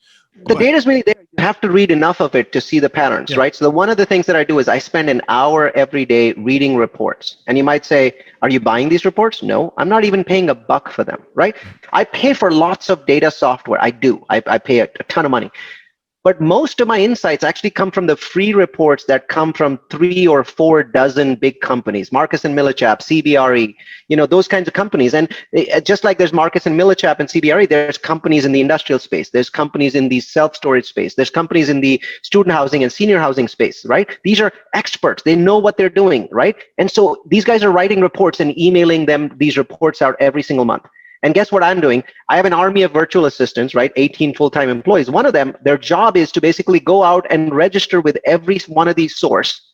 The data is really there. You have to read enough of it to see the patterns, right? So one of the things that I do is I spend an hour every day reading reports. And you might say, are you buying these reports? No, I'm not even paying a buck for them, right? I pay for lots of data software. I do. I pay a ton of money. But most of my insights actually come from the free reports that come from 3 or 4 dozen big companies, Marcus and Millichap, CBRE, those kinds of companies. And just like there's Marcus and Millichap and CBRE, there's companies in the industrial space. There's companies in the self-storage space. There's companies in the student housing and senior housing space, right? These are experts. They know what they're doing, right? And so these guys are writing reports and emailing them these reports out every single month. And guess what I'm doing? I have an army of virtual assistants, right? 18 full-time employees. One of them, their job is to basically go out and register with every one of these source.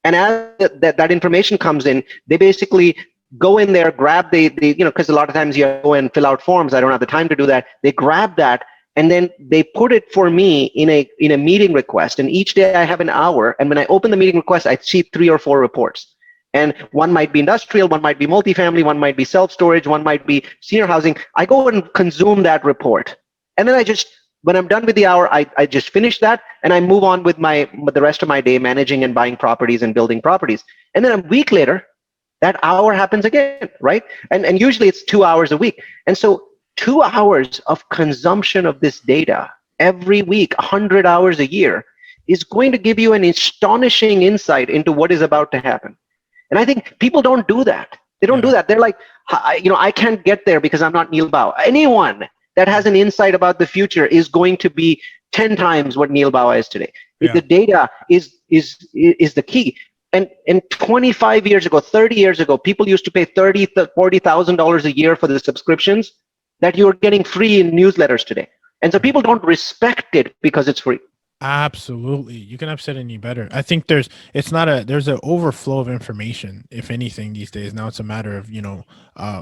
And as that information comes in, they basically go in there, grab because a lot of times you go and fill out forms. I don't have the time to do that. They grab that and then they put it for me in a meeting request. And each day I have an hour. And when I open the meeting request, I see 3 or 4 reports. And one might be industrial, one might be multifamily, one might be self-storage, one might be senior housing. I go and consume that report. And then when I'm done with the hour, I just finish that and I move on with the rest of my day managing and buying properties and building properties. And then a week later, that hour happens again, right? And usually it's 2 hours a week. And so 2 hours of consumption of this data every week, 100 hours a year, is going to give you an astonishing insight into what is about to happen. And I think people don't do that. They don't do that. They're like, I can't get there because I'm not Neal Bawa. Anyone that has an insight about the future is going to be 10 times what Neal Bawa is today. Yeah. The data is the key. And 25 years ago, 30 years ago, people used to pay $30,000, $40,000 a year for the subscriptions that you're getting free in newsletters today. And so people don't respect it because it's free. Absolutely. You can have said any better. I think there's an overflow of information, if anything, these days. Now it's a matter of,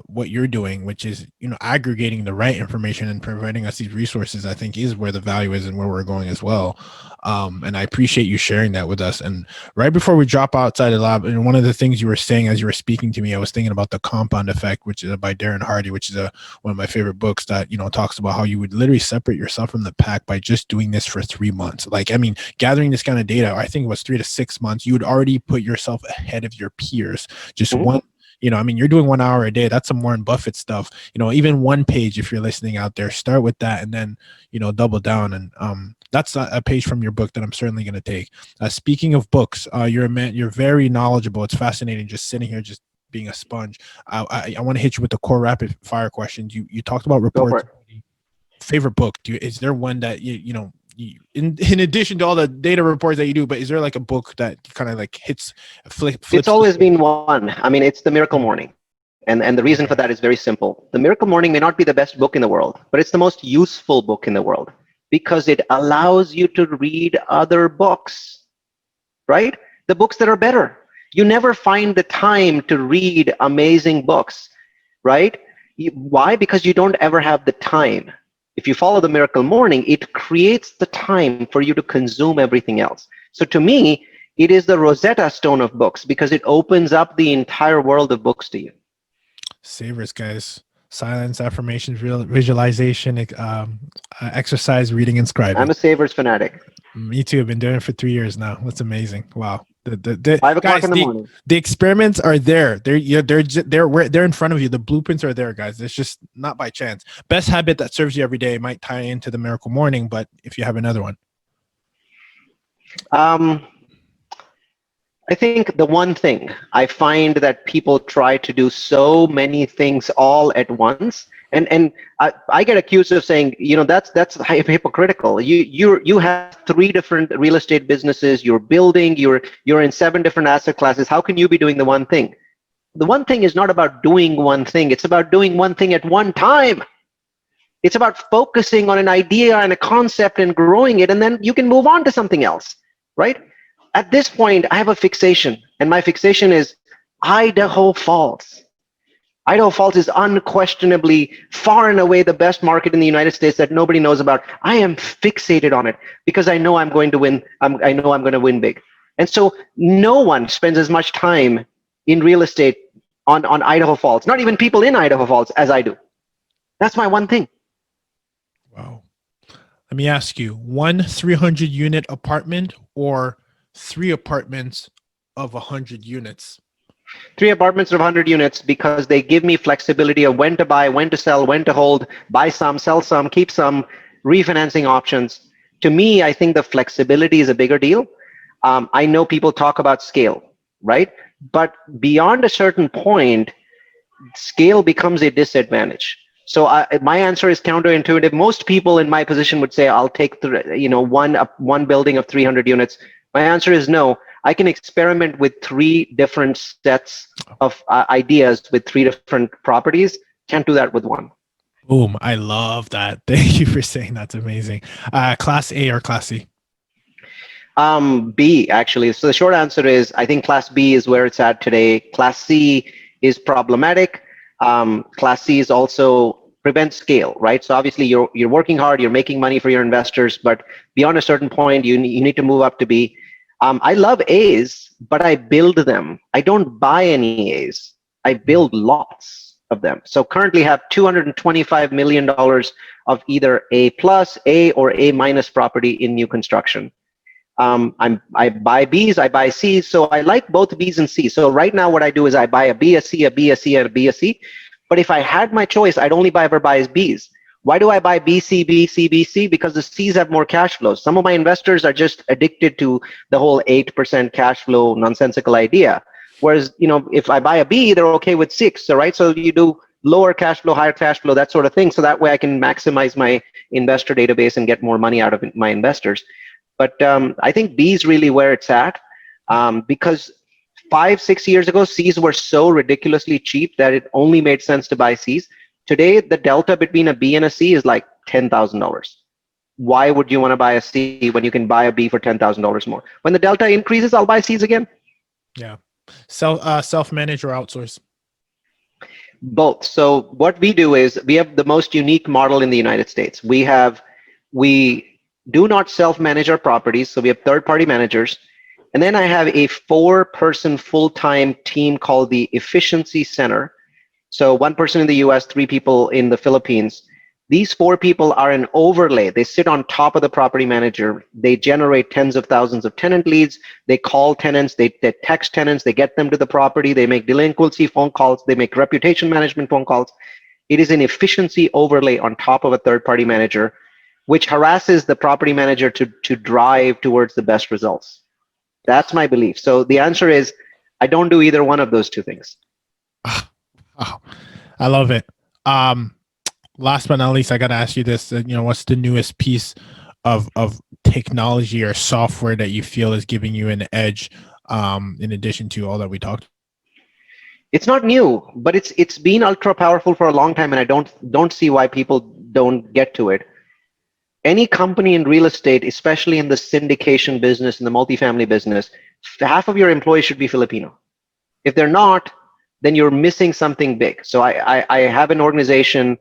what you're doing, which is, aggregating the right information and providing us these resources, I think is where the value is and where we're going as well. And I appreciate you sharing that with us. And right before we drop outside the lab, and one of the things you were saying as you were speaking to me, I was thinking about The Compound Effect, which is by Darren Hardy, which is one of my favorite books that, talks about how you would literally separate yourself from the pack by just doing this for 3 months. Like, I mean, gathering this kind of data, I think it was 3 to 6 months, you would already put yourself ahead of your peers. Just one, I mean, you're doing 1 hour a day. That's some Warren Buffett stuff. Even one page, if you're listening out there, start with that and then, double down. And that's a page from your book that I'm certainly going to take. Speaking of books, you're a man, you're very knowledgeable. It's fascinating just sitting here, just being a sponge. I want to hit you with the core rapid fire questions. You talked about reports. Favorite book? Is there one that in addition to all the data reports that you do, but is there like a book that kind of like flips? It's always been one. I mean, it's The Miracle Morning. And the reason for that is very simple. The Miracle Morning may not be the best book in the world, but it's the most useful book in the world because it allows you to read other books, right? The books that are better. You never find the time to read amazing books, right? Why? Because you don't ever have the time. If you follow The Miracle Morning, it creates the time for you to consume everything else. So to me, it is the Rosetta Stone of books because it opens up the entire world of books to you. Savers, guys. Silence, affirmations, visualization, exercise, reading, and scribing. I'm a Savers fanatic. Me too. I've been doing it for 3 years now. That's amazing. Wow. The 5 o'clock guys, in the morning. The experiments are there. They're in front of you. The blueprints are there, guys. It's just not by chance. Best habit that serves you every day might tie into the Miracle Morning, but if you have another one. I think the one thing I find that people try to do so many things all at once, and I get accused of saying, that's hypocritical. You have 3 different real estate businesses. You're building. You're in 7 different asset classes. How can you be doing the one thing? The one thing is not about doing one thing. It's about doing one thing at one time. It's about focusing on an idea and a concept and growing it, and then you can move on to something else, right? At this point, I have a fixation, and my fixation is Idaho Falls. Idaho Falls is unquestionably far and away the best market in the United States that nobody knows about. I am fixated on it because I know I'm going to win. I know I'm going to win big. And so no one spends as much time in real estate on Idaho Falls, not even people in Idaho Falls, as I do. That's my one thing. Wow. Let me ask you, 1 300-unit apartment or 3 apartments of 100 units? 3 apartments of 100 units because they give me flexibility of when to buy, when to sell, when to hold, buy some, sell some, keep some, refinancing options. To me, I think the flexibility is a bigger deal. I know people talk about scale, right? But beyond a certain point, scale becomes a disadvantage. So my answer is counterintuitive. Most people in my position would say, I'll take one building of 300 units. My answer is no. I can experiment with 3 different sets of ideas with 3 different properties. Can't do that with one. Boom. I love that. Thank you for saying that's amazing. Class A or Class C? B, actually. So the short answer is I think Class B is where it's at today. Class C is problematic. Class C is also prevents scale, right? So obviously you're working hard, you're making money for your investors, but beyond a certain point, you need to move up to B. I love A's, but I build them. I don't buy any A's. I build lots of them. So currently have $225 million of either A plus, A or A minus property in new construction. I buy B's, I buy C's. So I like both B's and C's. So right now what I do is I buy a B, a C, a B, a C, and a B, a C. But if I had my choice, I'd only ever buy B's. Why do I buy B, C, B, C, B, C? Because the C's have more cash flows. Some of my investors are just addicted to the whole 8% cash flow nonsensical idea. Whereas, if I buy a B, they're okay with 6, all right? So you do lower cash flow, higher cash flow, that sort of thing. So that way I can maximize my investor database and get more money out of my investors. But I think B is really where it's at because 5-6 years ago, C's were so ridiculously cheap that it only made sense to buy C's. Today, the delta between a B and a C is like $10,000. why would you want to buy a C when you can buy a B for $10,000 more? When the delta increases, I'll buy C's again. Yeah. Self-manage or outsource? Both. So what we do is we have the most unique model in the United States. We do not self-manage our properties. So we have third-party managers. And then I have a 4-person full-time team called the Efficiency Center. So 1 person in the US, 3 people in the Philippines. These 4 people are an overlay. They sit on top of the property manager. They generate tens of thousands of tenant leads. They call tenants. They text tenants. They get them to the property. They make delinquency phone calls. They make reputation management phone calls. It is an efficiency overlay on top of a third-party manager, which harasses the property manager to drive towards the best results. That's my belief. So the answer is, I don't do either one of those 2 things. Oh, I love it. Last but not least, I got to ask you this, what's the newest piece of technology or software that you feel is giving you an edge, in addition to all that we talked? It's not new, but it's been ultra powerful for a long time, and I don't see why people don't get to it. Any company in real estate, especially in the syndication business, in the multifamily business, half of your employees should be Filipino. If they're not, then you're missing something big. So I have an organization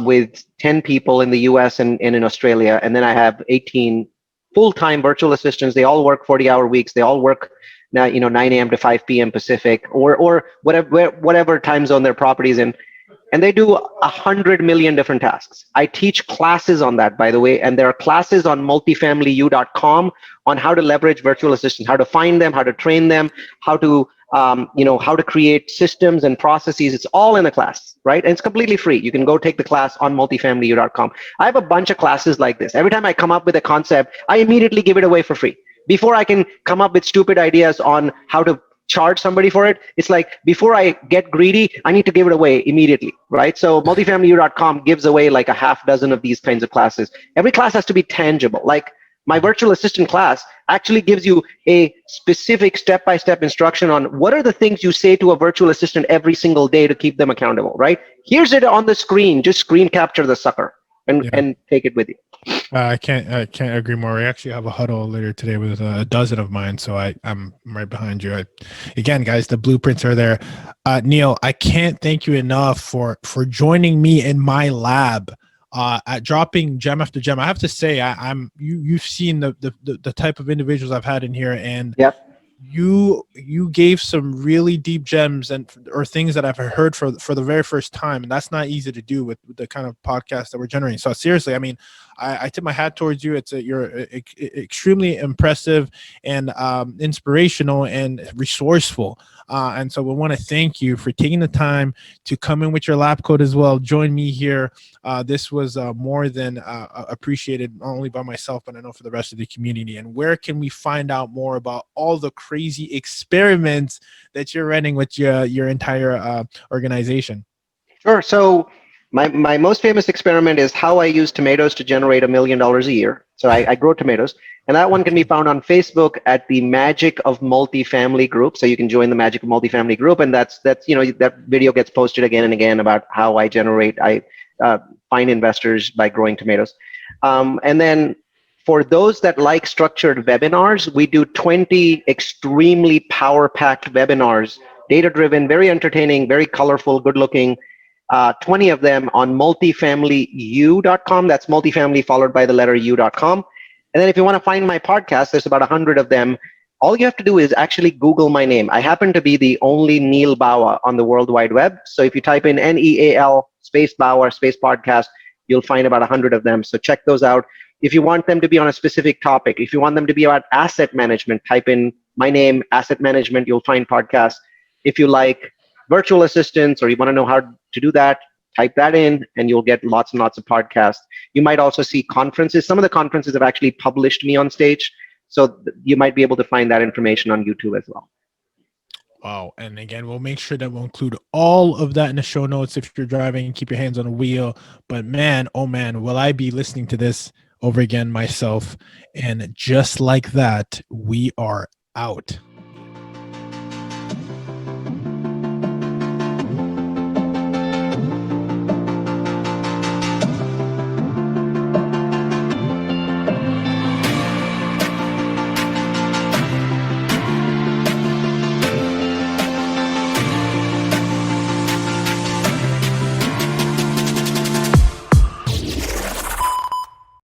with 10 people in the US and in Australia, and then I have 18 full-time virtual assistants. They all work 40-hour weeks. They all work now, 9 a.m. to 5 p.m. Pacific, or whatever time zone their property's in. And they do 100 million different tasks. I teach classes on that, by the way, and there are classes on multifamilyu.com on how to leverage virtual assistants, how to find them, how to train them, how to how to create systems and processes. It's all in the class, right? And it's completely free. You can go take the class on multifamilyu.com. I have a bunch of classes like this. Every time I come up with a concept, I immediately give it away for free. Before I can come up with stupid ideas on how to charge somebody for it, it's like, before I get greedy, I need to give it away immediately, right? So multifamilyu.com gives away like a half dozen of these kinds of classes. Every class has to be tangible. Like my virtual assistant class actually gives you a specific step-by-step instruction on what are the things you say to a virtual assistant every single day to keep them accountable, right? Here's it on the screen. Just screen capture the sucker and take it with you. I can't agree more. We actually have a huddle later today with a dozen of mine, so I'm right behind you. Again, guys, the blueprints are there. Neal, I can't thank you enough for joining me in my lab, at dropping gem after gem. I have to say, you've seen the type of individuals I've had in here, and yep. You gave some really deep gems or things that I've heard for the very first time, and that's not easy to do with the kind of podcast that we're generating. So seriously, I mean, I tip my hat towards you. You're extremely impressive and inspirational and resourceful. And so we want to thank you for taking the time to come in with your lab coat as well. Join me here. This was more than appreciated, not only by myself, but I know for the rest of the community. And where can we find out more about all the crazy experiments that you're running with your entire organization? Sure. So my most famous experiment is how I use tomatoes to generate $1 million a year. So I grow tomatoes, and that one can be found on Facebook at the Magic of Multifamily group. So you can join the Magic of Multifamily group, and that's that video gets posted again and again about how I find investors by growing tomatoes. And then for those that like structured webinars, we do 20 extremely power-packed webinars, data-driven, very entertaining, very colorful, good-looking. 20 of them on multifamilyu.com. That's multifamily followed by the letter u.com. And then if you want to find my podcast, there's about 100 of them. All you have to do is actually Google my name. I happen to be the only Neal Bawa on the World Wide Web. So if you type in Neal space Bawa space podcast, you'll find about 100 of them. So check those out. If you want them to be on a specific topic, if you want them to be about asset management, type in my name, asset management, you'll find podcasts. If you like virtual assistants or you want to know how to do that, type that in and you'll get lots and lots of podcasts. You might also see conferences. Some of the conferences have actually published me on stage. So you might be able to find that information on YouTube as well. Wow. And again, we'll make sure that we'll include all of that in the show notes. If you're driving, keep your hands on the wheel. But man, oh man, will I be listening to this over again myself. And just like that, we are out.